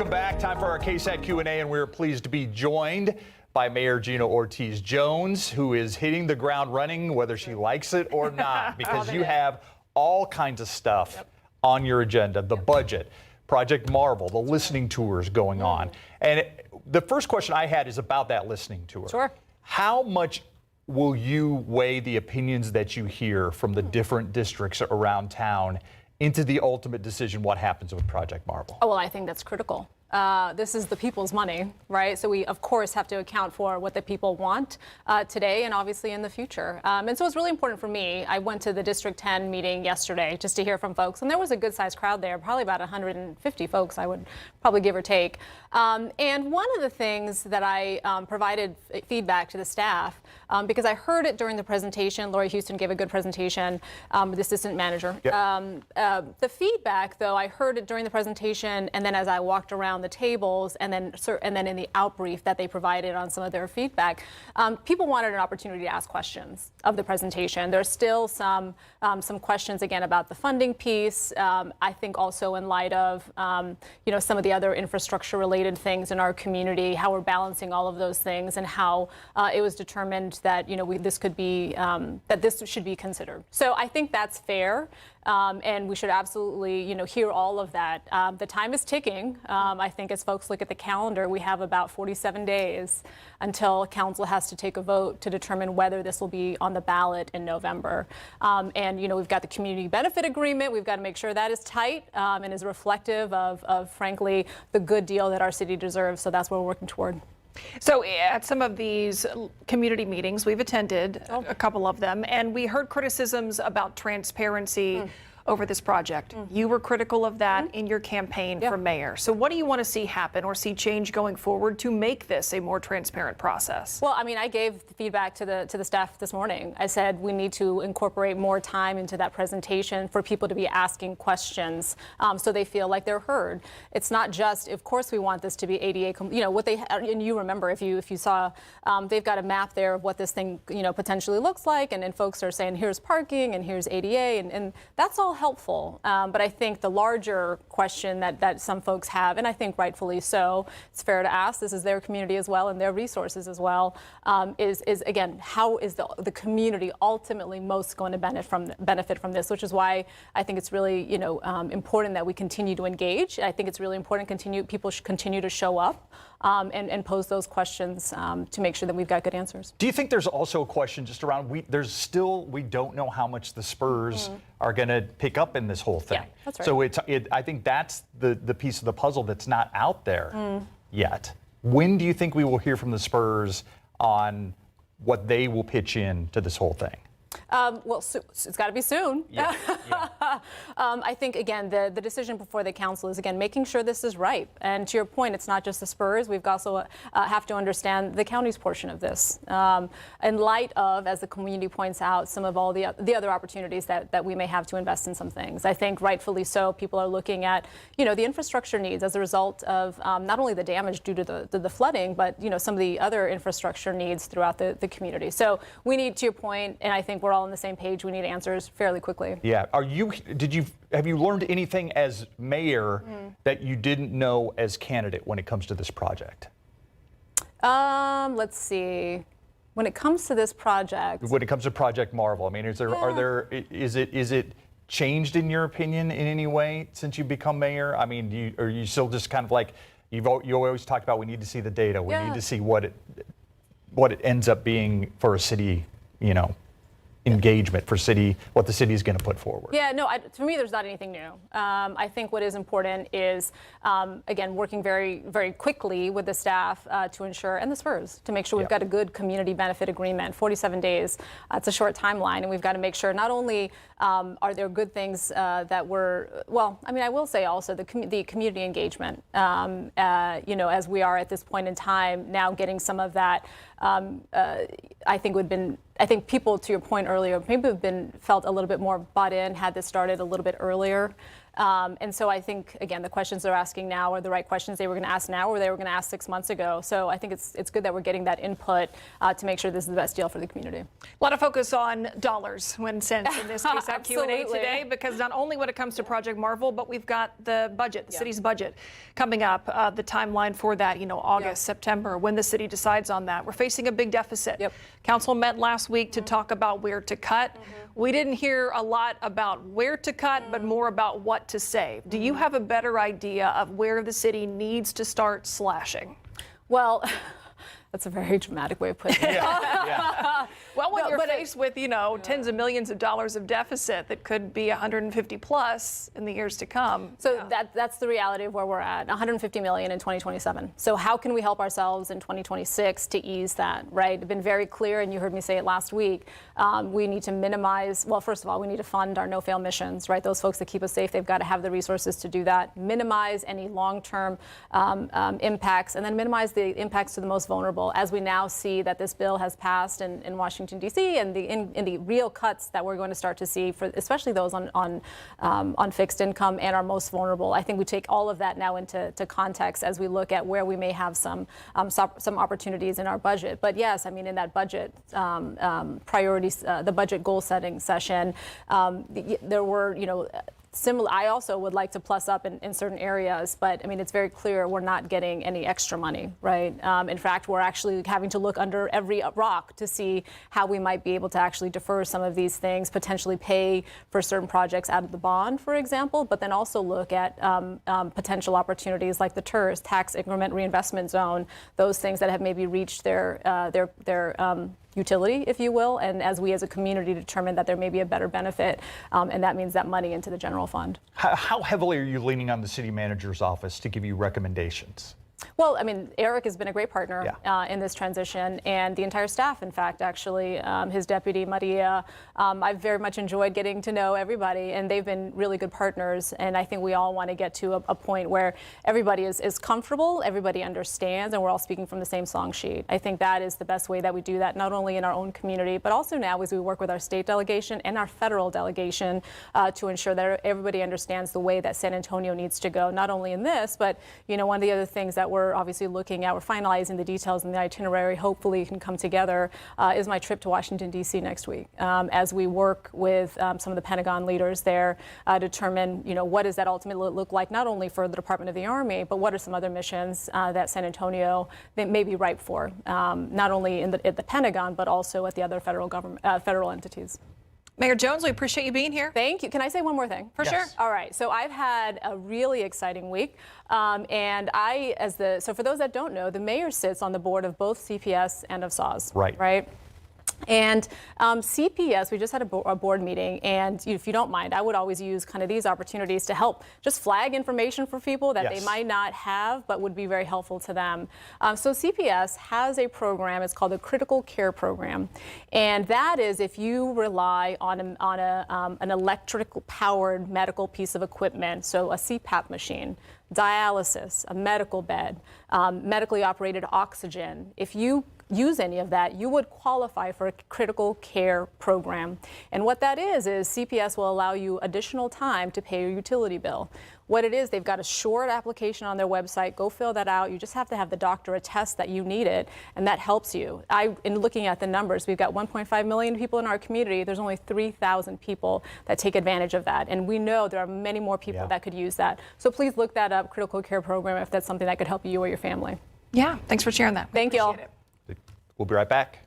Welcome back. Time for our KSAT Q&A, and we're pleased to be joined by Mayor Gina Ortiz Jones, who is hitting the ground running, whether she likes it or not, because you have all kinds of stuff on your agenda, the budget, Project Marvel, the listening tours going on. And the first question I had is about that listening tour. Sure. How much will you weigh the opinions that you hear from the different districts around town into the ultimate decision what happens with Project Marvel? Oh, well, I think that's critical. This is the people's money, right? So we, of course, have to account for what the people want today and obviously in the future. And so it's really important for me. I went to the District 10 meeting yesterday just to hear from folks, and there was a good-sized crowd there, probably about 150 folks, I would probably give or take. And one of the things that I provided feedback to the staff, because I heard it during the presentation, Lori Houston gave a good presentation, the assistant manager. Yep. The feedback, though, I heard it during the presentation, and then as I walked around the tables, and then in the outbrief that they provided on some of their feedback, people wanted an opportunity to ask questions of the presentation. There's still some questions again about the funding piece. I think also in light of some of the other infrastructure-related things in our community, how we're balancing all of those things, and how it was determined that this could be that this should be considered. So I think that's fair. And we should absolutely, hear all of that. The time is ticking. I think as folks look at the calendar, we have about 47 days until council has to take a vote to determine whether this will be on the ballot in November. And, we've got the community benefit agreement. We've got to make sure that is tight and is reflective of, frankly, the good deal that our city deserves. So that's what we're working toward. So at some of these community meetings, we've attended a couple of them, and we heard criticisms about transparency over this project. You were critical of that in your campaign for mayor. So what do you want to see happen or see change going forward to make this a more transparent process? Well, I mean, I gave feedback to the staff this morning. I said we need to incorporate more time into that presentation for people to be asking questions so they feel like they're heard. It's not just, of course, we want this to be ADA, what they, and you remember if you saw, they've got a map there of what this thing, potentially looks like, and then folks are saying here's parking and here's ADA, and that's all helpful. But I think the larger question that some folks have, and I think rightfully so, it's fair to ask, this is their community as well and their resources as well, is again, how is the community ultimately most going to benefit from this, which is why I think it's really, important that we continue to engage. I think it's really important people should continue to show up and pose those questions to make sure that we've got good answers. Do you think there's also a question just around, we don't know how much the Spurs are going to pick up in this whole thing. Yeah, that's right. So I think that's the piece of the puzzle that's not out there yet. When do you think we will hear from the Spurs on what they will pitch in to this whole thing? Well, it's got to be soon. Yeah. I think, again, the decision before the council is, again, making sure this is right. And to your point, it's not just the Spurs. We've also have to understand the county's portion of this. In light of, as the community points out, some of all the other opportunities that we may have to invest in some things. I think rightfully so, people are looking at, the infrastructure needs as a result of not only the damage due to the flooding, but, some of the other infrastructure needs throughout the community. So we need, to your point, and I think we're all on the same page, we need answers fairly quickly. Yeah. Have you learned anything as mayor that you didn't know as candidate when it comes to this project? Let's see. When it comes to this project. When it comes to Project Marvel, I mean, is it changed in your opinion in any way since you become mayor? I mean, are you still just kind of like you always talked about? We need to see the data. We need to see what it ends up being for a city, engagement for what the city is going to put forward. Yeah, no, for me, there's not anything new. I think what is important is, again, working very, very quickly with the staff to ensure, and the Spurs, to make sure we've got a good community benefit agreement. 47 days, it's a short timeline, and we've got to make sure not only are there good things that I will say also the community engagement, as we are at this point in time now getting some of that, I think people, to your point earlier, maybe have felt a little bit more bought in had this started a little bit earlier. And so I think, again, the questions they're asking now are the right questions they were going to ask now or they were going to ask 6 months ago. So I think it's good that we're getting that input to make sure this is the best deal for the community. A lot of focus on dollars when sent in this KSAT Q&A Absolutely. today, because not only when it comes to Project Marvel, but we've got the budget, the city's budget coming up, the timeline for that, August, September, when the city decides on that. We're facing a big deficit. Yep. Council met last week to talk about where to cut. We didn't hear a lot about where to cut, but more about what to save. Do you have a better idea of where the city needs to start slashing? Well, that's a very dramatic way of putting it. Well, when you're faced with, tens of millions of dollars of deficit that could be 150 plus in the years to come. So that's the reality of where we're at, 150 million in 2027. So how can we help ourselves in 2026 to ease that, right? I've been very clear, and you heard me say it last week, we need to minimize, well, first of all, we need to fund our no-fail missions, right? Those folks that keep us safe, they've got to have the resources to do that, minimize any long-term impacts, and then minimize the impacts to the most vulnerable. As we now see that this bill has passed in Washington, D.C., and in the real cuts that we're going to start to see, for especially those on fixed income and our most vulnerable. I think we take all of that now into context as we look at where we may have some opportunities in our budget. But yes, I mean, in that budget priorities, the budget goal setting session, there were, similar. I also would like to plus up in certain areas, but I mean, it's very clear we're not getting any extra money, right? In fact, we're actually having to look under every rock to see how we might be able to actually defer some of these things, potentially pay for certain projects out of the bond, for example, but then also look at potential opportunities like the TERS, tax increment reinvestment zone, those things that have maybe reached their utility, if you will, and as we as a community determine that there may be a better benefit, and that means that money into the general fund. How heavily are you leaning on the city manager's office to give you recommendations? Well, I mean, Eric has been a great partner in this transition, and the entire staff, in fact, actually, his deputy, Maria. I've very much enjoyed getting to know everybody, and they've been really good partners, and I think we all want to get to a point where everybody is comfortable, everybody understands, and we're all speaking from the same song sheet. I think that is the best way that we do that, not only in our own community, but also now as we work with our state delegation and our federal delegation to ensure that everybody understands the way that San Antonio needs to go, not only in this, but, one of the other things that we're obviously looking at, we're finalizing the details in the itinerary, hopefully can come together, is my trip to Washington, D.C. next week, as we work with some of the Pentagon leaders there, determine, what does that ultimately look like, not only for the Department of the Army, but what are some other missions that San Antonio that may be ripe for, not only at the Pentagon, but also at the other federal entities. Mayor Jones, we appreciate you being here. Thank you. Can I say one more thing? For sure. All right. So I've had a really exciting week. And so for those that don't know, the mayor sits on the board of both CPS and of SAWS. Right. And CPS, we just had a board meeting, and if you don't mind, I would always use kind of these opportunities to help just flag information for people that they might not have, but would be very helpful to them. So CPS has a program, it's called the Critical Care Program, and that is if you rely on an electrical-powered medical piece of equipment, so a CPAP machine, dialysis, a medical bed, medically operated oxygen, if you use any of that, you would qualify for a critical care program. And what that is CPS will allow you additional time to pay your utility bill. What it is, they've got a short application on their website. Go fill that out. You just have to have the doctor attest that you need it, and that helps you. In looking at the numbers, we've got 1.5 million people in our community. There's only 3,000 people that take advantage of that, and we know there are many more people that could use that. So please look that up, Critical Care Program, if that's something that could help you or your family. Yeah, thanks for sharing that. Thank you all. We'll be right back.